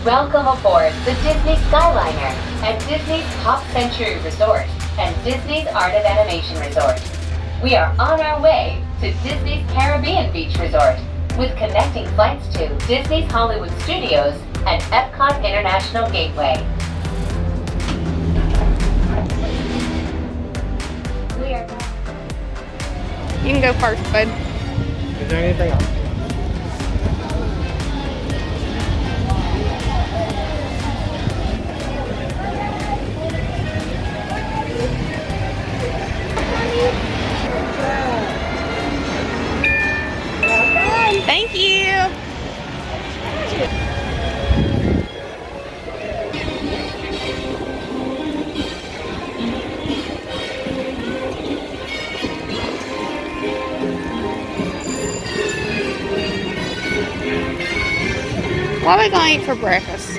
Welcome aboard the Disney Skyliner at Disney's Pop Century Resort and Disney's Art of Animation Resort. We are on our way to Disney's Caribbean Beach Resort with connecting flights to Disney's Hollywood Studios and Epcot International Gateway. We are back. You can go first, bud. Is there anything else? Thank you. What are we going to eat for breakfast?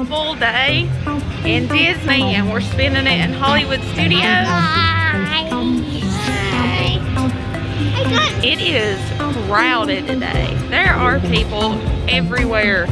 Full day in Disney, and we're spending it in Hollywood Studios. It is crowded today. There are people everywhere.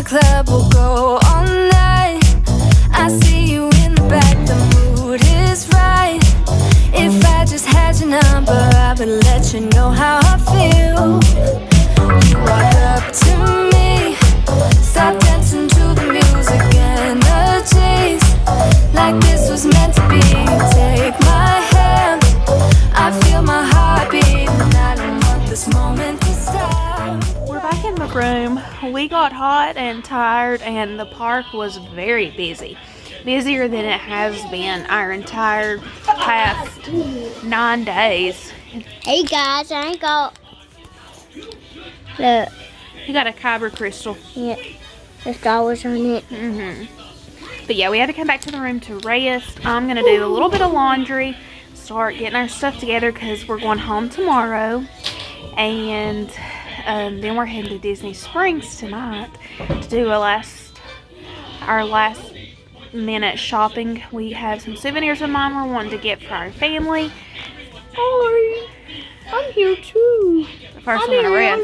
Club will go all night. I see you in the back, the mood is right. If I just had your number, I would let you know how I feel. You walk up to me, start dancing to the music, energies like this was meant to be. Take my hand, I feel my heart beat, and I don't want this moment to stop. We're back in the room. We got hot and tired, and the park was very busy. Busier than it has been our entire past 9 days. Hey guys, I got look. You got a kyber crystal. Yeah, the Star Wars on it. But yeah, we had to come back to the room to rest. I'm gonna do a little bit of laundry, start getting our stuff together because we're going home tomorrow, and then we're heading to Disney Springs tonight to do our last minute shopping. We have some souvenirs of mine we're wanting to get for our family. Hi, I'm here too. First I'm gonna rest.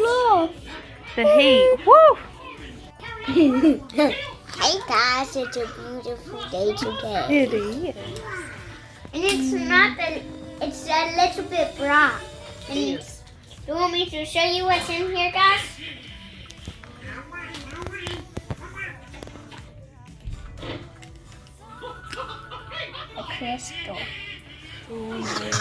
The heat, woo! Hey guys, it's a beautiful day today. It is. And it's not that, it's a little bit bright. And it's, you want me to show you what's in here, guys? A crystal. Oh my